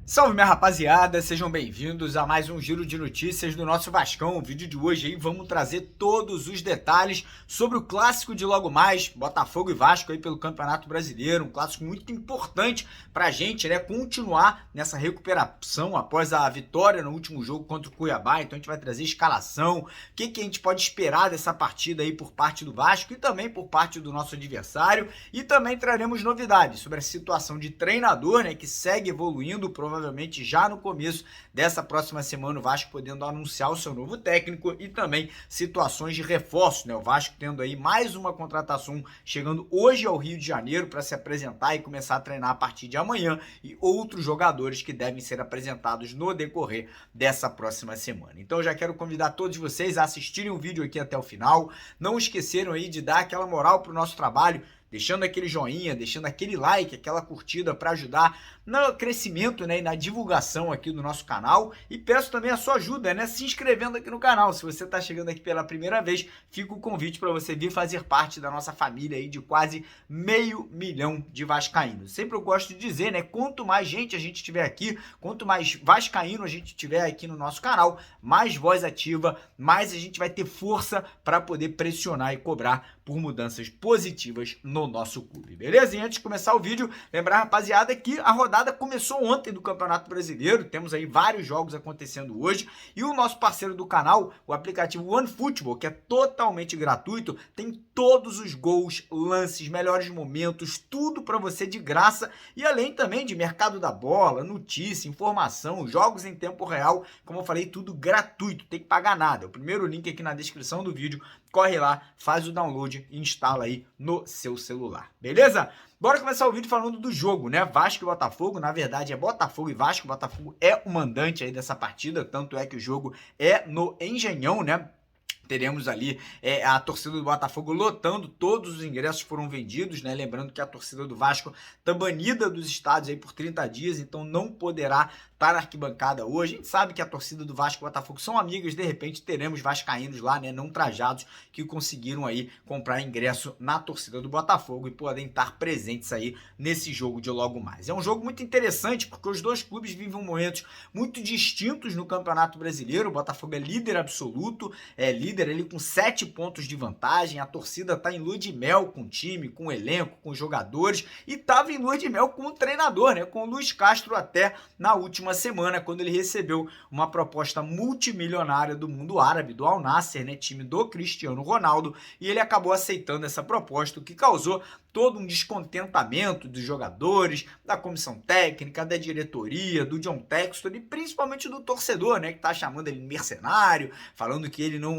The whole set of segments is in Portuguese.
Salve, minha rapaziada, sejam bem-vindos a mais um giro de notícias do nosso Vascão. O vídeo de hoje aí vamos trazer todos os detalhes sobre o clássico de logo mais, Botafogo e Vasco aí pelo Campeonato Brasileiro, um clássico muito importante pra gente, né, continuar nessa recuperação após a vitória no último jogo contra o Cuiabá. Então a gente vai trazer escalação, o que a gente pode esperar dessa partida aí por parte do Vasco e também por parte do nosso adversário, e também traremos novidades sobre a situação de treinador, né, que segue evoluindo, provavelmente já no começo dessa próxima semana o Vasco podendo anunciar o seu novo técnico, e também situações de reforço, né? O Vasco tendo aí mais uma contratação chegando hoje ao Rio de Janeiro para se apresentar e começar a treinar a partir de amanhã, e outros jogadores que devem ser apresentados no decorrer dessa próxima semana. Então eu já quero convidar todos vocês a assistirem o vídeo aqui até o final. Não esqueceram aí de dar aquela moral para o nosso trabalho, deixando aquele joinha, deixando aquele like, aquela curtida para ajudar no crescimento, né, e na divulgação aqui do nosso canal. E peço também a sua ajuda, né, se inscrevendo aqui no canal. Se você está chegando aqui pela primeira vez, fica o convite para você vir fazer parte da nossa família aí de quase 500 mil de vascaínos. Sempre eu gosto de dizer, né, quanto mais gente a gente tiver aqui, quanto mais vascaíno a gente tiver aqui no nosso canal, mais voz ativa, mais a gente vai ter força para poder pressionar e cobrar por mudanças positivas no nosso clube, beleza? E antes de começar o vídeo, lembrar, rapaziada, que a rodada começou ontem do Campeonato Brasileiro, temos aí vários jogos acontecendo hoje, e o nosso parceiro do canal, o aplicativo OneFootball, que é totalmente gratuito, tem todos os gols, lances, melhores momentos, tudo para você de graça, e além também de mercado da bola, notícia, informação, jogos em tempo real, como eu falei, tudo gratuito, tem que pagar nada. O primeiro link aqui na descrição do vídeo, corre lá, faz o download e instala aí no seu celular, beleza? Bora começar o vídeo falando do jogo, né? Vasco e Botafogo, na verdade é Botafogo e Vasco. O Botafogo é o mandante aí dessa partida, tanto é que o jogo é no Engenhão, né? Teremos ali a torcida do Botafogo lotando, todos os ingressos foram vendidos, né? Lembrando que a torcida do Vasco está banida dos estádios aí por 30 dias, então não poderá estar na arquibancada hoje. A gente sabe que a torcida do Vasco e do Botafogo são amigas, de repente teremos vascaínos lá, né, não trajados, que conseguiram aí comprar ingresso na torcida do Botafogo e podem estar presentes aí nesse jogo de logo mais. É um jogo muito interessante porque os dois clubes vivem momentos muito distintos no Campeonato Brasileiro. O Botafogo é líder absoluto, é líder ele com 7 pontos de vantagem, a torcida tá em lua de mel com o time, com o elenco, com os jogadores, e tava em lua de mel com o treinador, né, com o Luiz Castro até na última semana, quando ele recebeu uma proposta multimilionária do mundo árabe, do Al Nassr, né, time do Cristiano Ronaldo, e ele acabou aceitando essa proposta, o que causou todo um descontentamento dos jogadores, da comissão técnica, da diretoria, do John Textor e principalmente do torcedor, né, que tá chamando ele de mercenário, falando que ele não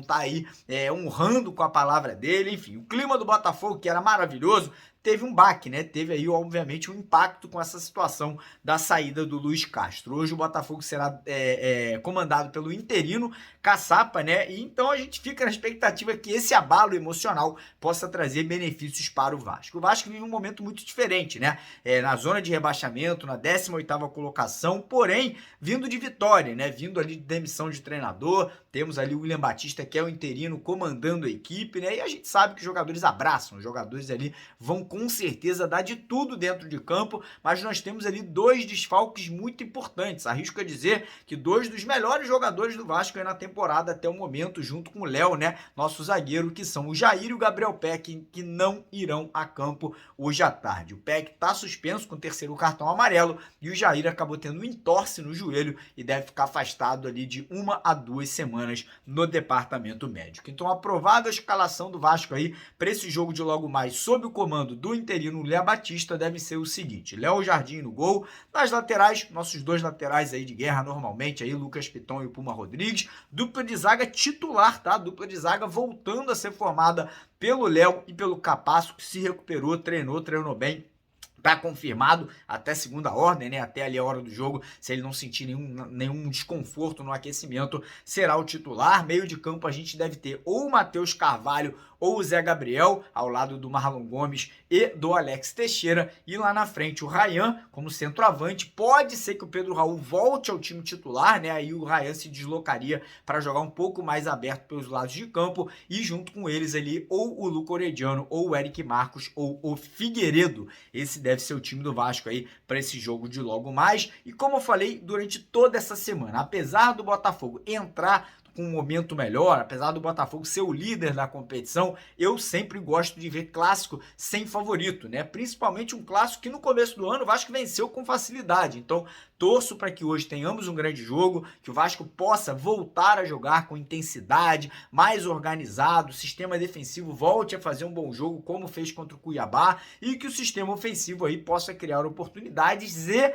tá aí honrando com a palavra dele. Enfim, o clima do Botafogo, que era maravilhoso, teve um baque, né? Teve aí, obviamente, um impacto com essa situação da saída do Luiz Castro. Hoje o Botafogo será comandado pelo interino Caçapa, né? E então a gente fica na expectativa que esse abalo emocional possa trazer benefícios para o Vasco. O Vasco vive um momento muito diferente, né? Na zona de rebaixamento, na 18ª colocação, porém, vindo de vitória, né? Vindo ali de demissão de treinador, temos ali o William Batista, que é o interino, comandando a equipe, né? E a gente sabe que os jogadores abraçam, os jogadores ali vão com certeza dar de tudo dentro de campo, mas nós temos ali dois desfalques muito importantes. Arrisco a dizer que dois dos melhores jogadores do Vasco aí na temporada até o momento, junto com o Léo, né, nosso zagueiro, que são o Jair e o Gabriel Peck, que não irão a campo hoje à tarde. O Peck está suspenso com o 3º cartão amarelo e o Jair acabou tendo um entorse no joelho e deve ficar afastado ali de 1 a 2 semanas no departamento médico. Então, aprovada a escalação do Vasco aí para esse jogo de logo mais, sob o comando do interino Léo Batista, deve ser o seguinte: Léo Jardim no gol, nas laterais, nossos dois laterais aí de guerra normalmente, aí Lucas Piton e o Puma Rodrigues, dupla de zaga titular, tá? Dupla de zaga voltando a ser formada pelo Léo e pelo Capasso, que se recuperou, treinou bem, tá confirmado até segunda ordem, né? Até ali a hora do jogo, se ele não sentir nenhum desconforto no aquecimento, será o titular. Meio de campo a gente deve ter ou o Matheus Carvalho ou o Zé Gabriel, ao lado do Marlon Gomes e do Alex Teixeira, e lá na frente o Ryan como centroavante. Pode ser que o Pedro Raul volte ao time titular, né? Aí o Ryan se deslocaria para jogar um pouco mais aberto pelos lados de campo, e junto com eles ali ou o Luca Orediano, ou o Eric Marcos, ou o Figueiredo. Esse deve ser o time do Vasco aí para esse jogo de logo mais. E como eu falei durante toda essa semana, apesar do Botafogo entrar com um momento melhor, apesar do Botafogo ser o líder da competição, eu sempre gosto de ver clássico sem favorito, né? Principalmente um clássico que no começo do ano o Vasco venceu com facilidade. Então, torço para que hoje tenhamos um grande jogo, que o Vasco possa voltar a jogar com intensidade, mais organizado, o sistema defensivo volte a fazer um bom jogo, como fez contra o Cuiabá, e que o sistema ofensivo aí possa criar oportunidades e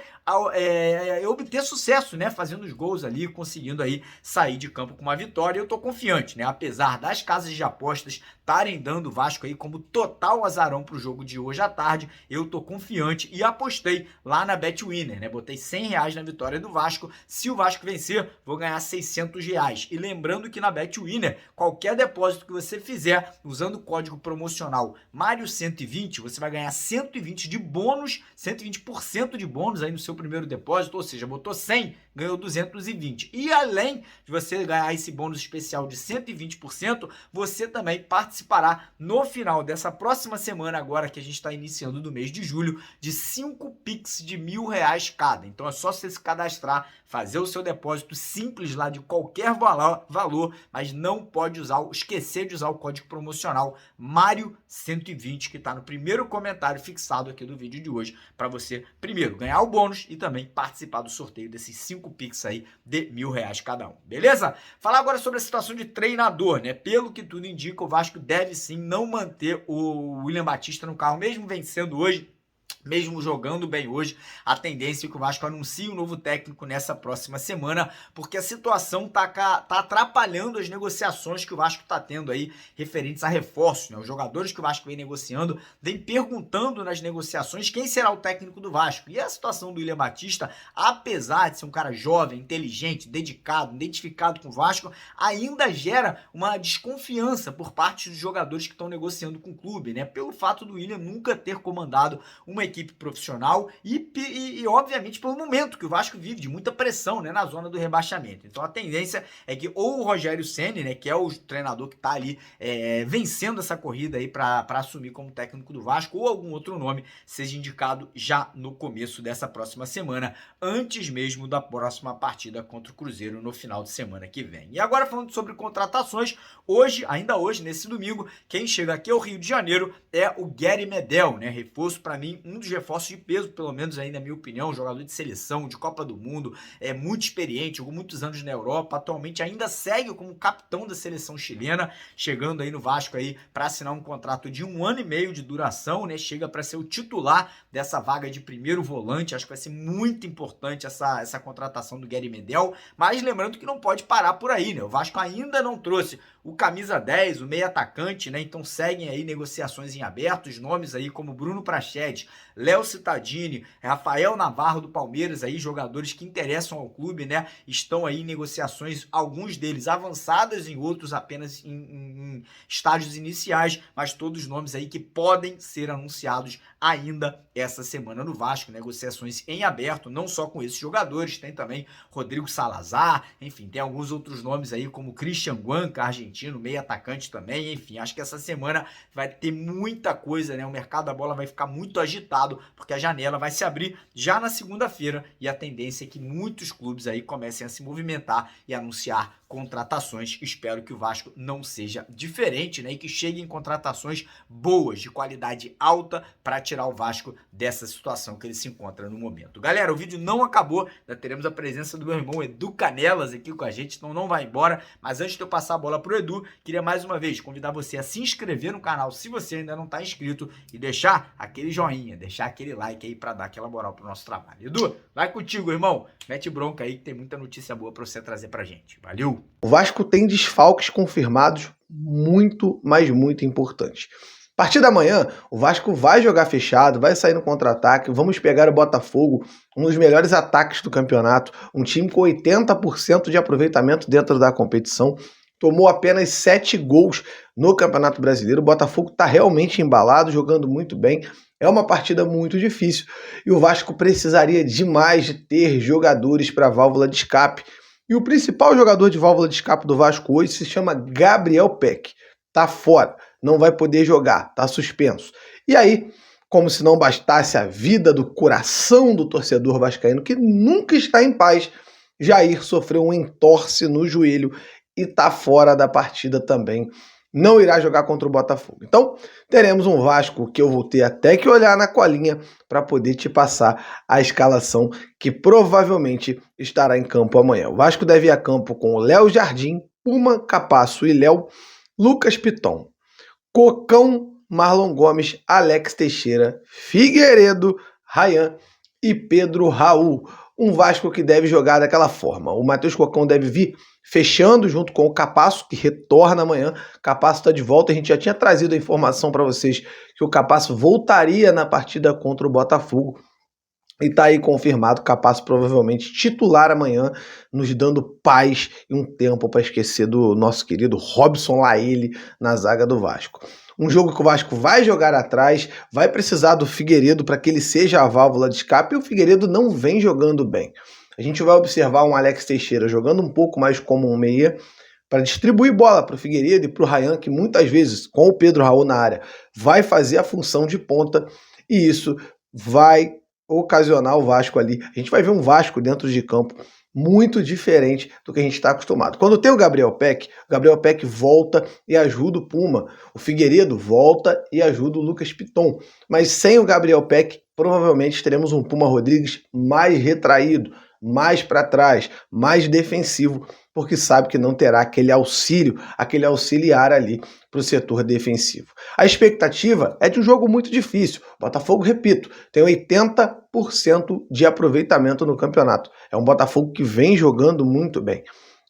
obter sucesso, né? Fazendo os gols ali, conseguindo aí sair de campo com uma vitória. Eu tô confiante, né? Apesar das casas de apostas estarem dando o Vasco aí como total azarão pro jogo de hoje à tarde, eu tô confiante e apostei lá na BetWinner, né? Botei R$100 na vitória do Vasco. Se o Vasco vencer, vou ganhar R$600. E lembrando que na BetWinner, qualquer depósito que você fizer usando o código promocional Mário120, você vai ganhar 120 de bônus, 120% de bônus aí no seu primeiro depósito, ou seja, botou 100, ganhou 220. E além de você ganhar esse bônus especial de 120%, você também participará no final dessa próxima semana, agora que a gente está iniciando do mês de julho, de 5 Pix de R$1.000 cada. Então é só você se cadastrar, fazer o seu depósito simples lá de qualquer valor, mas não pode esquecer de usar o código promocional Mário120, que está no primeiro comentário fixado aqui do vídeo de hoje, para você primeiro ganhar o bônus e também participar do sorteio desses 5 Pix aí de R$1.000 cada um, beleza? Falar agora sobre a situação de treinador, né? Pelo que tudo indica, o Vasco deve sim não manter o William Batista no carro, mesmo vencendo hoje, mesmo jogando bem hoje. A tendência é que o Vasco anuncie um novo técnico nessa próxima semana, porque a situação tá atrapalhando as negociações que o Vasco tá tendo aí referentes a reforços, né? Os jogadores que o Vasco vem negociando vem perguntando nas negociações quem será o técnico do Vasco. E a situação do William Batista, apesar de ser um cara jovem, inteligente, dedicado, identificado com o Vasco, ainda gera uma desconfiança por parte dos jogadores que estão negociando com o clube, né? Pelo fato do William nunca ter comandado uma equipe profissional e obviamente pelo momento que o Vasco vive de muita pressão, né, na zona do rebaixamento. Então a tendência é que ou o Rogério Ceni, né, que é o treinador que está ali vencendo essa corrida aí para assumir como técnico do Vasco, ou algum outro nome seja indicado já no começo dessa próxima semana, antes mesmo da próxima partida contra o Cruzeiro no final de semana que vem. E agora falando sobre contratações, ainda hoje, nesse domingo, quem chega aqui ao Rio de Janeiro é o Gary Medel, né, reforço para mim, um dos reforços de peso, pelo menos aí na minha opinião, jogador de seleção, de Copa do Mundo, muito experiente, jogou muitos anos na Europa, atualmente ainda segue como capitão da seleção chilena, chegando aí no Vasco aí para assinar um contrato de 1 ano e meio de duração, né? Chega para ser o titular dessa vaga de primeiro volante. Acho que vai ser muito importante essa contratação do Gary Medel, mas lembrando que não pode parar por aí, né? O Vasco ainda não trouxe o camisa 10, o meio atacante, né? Então seguem aí negociações em aberto, os nomes aí como Bruno Prachedes, Léo Cittadini, Rafael Navarro do Palmeiras, aí jogadores que interessam ao clube, né? Estão aí em negociações, alguns deles avançadas, em outros apenas em estágios iniciais, mas todos nomes aí que podem ser anunciados ainda essa semana no Vasco. Negociações em aberto, não só com esses jogadores, tem também Rodrigo Salazar, enfim, tem alguns outros nomes aí como Christian Guanca, argentino, meio atacante também, enfim, acho que essa semana vai ter muita coisa, né? O mercado da bola vai ficar muito agitado, porque a janela vai se abrir já na segunda-feira e a tendência é que muitos clubes aí comecem a se movimentar e anunciar contratações. Espero que o Vasco não seja diferente, né? E que cheguem contratações boas, de qualidade alta, para tirar o Vasco dessa situação que ele se encontra no momento. Galera, o vídeo não acabou, ainda teremos a presença do meu irmão Edu Canelas aqui com a gente, então não vai embora. Mas antes de eu passar a bola pro Edu, queria mais uma vez convidar você a se inscrever no canal se você ainda não está inscrito e deixar aquele joinha, deixar aquele like aí para dar aquela moral pro nosso trabalho. Edu, vai contigo, irmão. Mete bronca aí que tem muita notícia boa para você trazer pra gente. Valeu! O Vasco tem desfalques confirmados muito, mas muito importantes. A partir da manhã, o Vasco vai jogar fechado, vai sair no contra-ataque, vamos pegar o Botafogo, um dos melhores ataques do campeonato, um time com 80% de aproveitamento dentro da competição, tomou apenas 7 gols no Campeonato Brasileiro. O Botafogo está realmente embalado, jogando muito bem. É uma partida muito difícil e o Vasco precisaria demais de ter jogadores para a válvula de escape. E o principal jogador de válvula de escape do Vasco hoje se chama Gabriel Peck. Tá fora, não vai poder jogar, tá suspenso. E aí, como se não bastasse a vida do coração do torcedor vascaíno, que nunca está em paz, Jair sofreu um entorse no joelho e tá fora da partida também. Não irá jogar contra o Botafogo. Então, teremos um Vasco que eu vou ter até que olhar na colinha para poder te passar a escalação que provavelmente estará em campo amanhã. O Vasco deve ir a campo com o Léo Jardim, Puma, Capasso e Léo, Lucas Piton, Cocão, Marlon Gomes, Alex Teixeira, Figueiredo, Ryan e Pedro Raul. Um Vasco que deve jogar daquela forma. O Matheus Cocão deve vir fechando junto com o Capasso, que retorna amanhã. Capasso está de volta. A gente já tinha trazido a informação para vocês que o Capasso voltaria na partida contra o Botafogo. E tá aí confirmado, Capasso provavelmente titular amanhã, nos dando paz e um tempo para esquecer do nosso querido Robson Laele na zaga do Vasco. Um jogo que o Vasco vai jogar atrás, vai precisar do Figueiredo para que ele seja a válvula de escape, e o Figueiredo não vem jogando bem. A gente vai observar um Alex Teixeira jogando um pouco mais como um meia, para distribuir bola para o Figueiredo e para o Ryan, que muitas vezes, com o Pedro Raul na área, vai fazer a função de ponta, e isso vai ocasionar o Vasco ali. A gente vai ver um Vasco dentro de campo muito diferente do que a gente está acostumado. Quando tem o Gabriel Peck volta e ajuda o Puma. O Figueiredo volta e ajuda o Lucas Piton. Mas sem o Gabriel Peck, provavelmente teremos um Puma Rodrigues mais retraído, mais para trás, mais defensivo, porque sabe que não terá aquele auxílio, aquele auxiliar ali para o setor defensivo. A expectativa é de um jogo muito difícil. Botafogo, repito, tem 80% de aproveitamento no campeonato. É um Botafogo que vem jogando muito bem.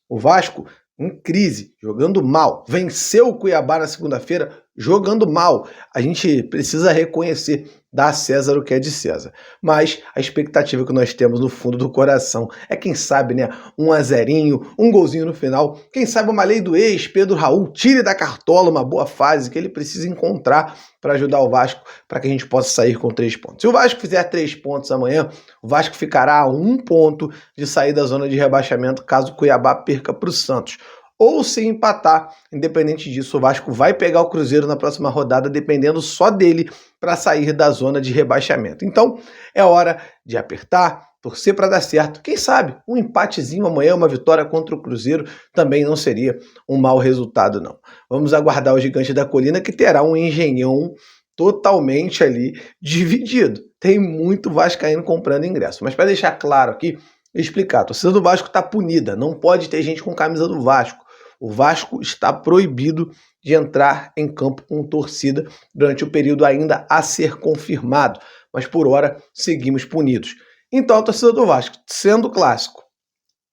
O Vasco, em crise, jogando mal. Venceu o Cuiabá na segunda-feira, jogando mal. A gente precisa reconhecer, dar a César o que é de César. Mas a expectativa que nós temos no fundo do coração é, quem sabe, né, 1-0, um golzinho no final. Quem sabe uma lei do ex, Pedro Raul, tire da cartola uma boa fase que ele precisa encontrar para ajudar o Vasco, para que a gente possa sair com 3 pontos. Se o Vasco fizer 3 pontos amanhã, o Vasco ficará a 1 ponto de sair da zona de rebaixamento caso o Cuiabá perca para o Santos. Ou se empatar, independente disso, o Vasco vai pegar o Cruzeiro na próxima rodada, dependendo só dele para sair da zona de rebaixamento. Então, é hora de apertar, torcer para dar certo. Quem sabe, um empatezinho amanhã, uma vitória contra o Cruzeiro, também não seria um mau resultado, não. Vamos aguardar o Gigante da Colina, que terá um engenhão totalmente ali dividido. Tem muito vascaíno comprando ingresso. Mas para deixar claro aqui, explicar, a torcida do Vasco está punida, não pode ter gente com camisa do Vasco. O Vasco está proibido de entrar em campo com torcida durante o período ainda a ser confirmado, mas por hora seguimos punidos. Então a torcida do Vasco, sendo clássico,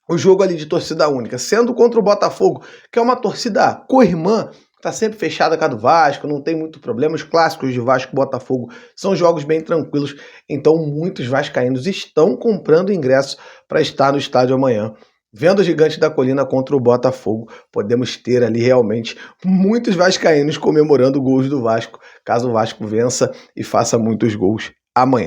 o jogo ali de torcida única, sendo contra o Botafogo, que é uma torcida co-irmã, está sempre fechada com a do Vasco, não tem muito problema. Os clássicos de Vasco e Botafogo são jogos bem tranquilos, então muitos vascaínos estão comprando ingressos para estar no estádio amanhã. Vendo o Gigante da Colina contra o Botafogo, podemos ter ali realmente muitos vascaínos comemorando gols do Vasco, caso o Vasco vença e faça muitos gols amanhã.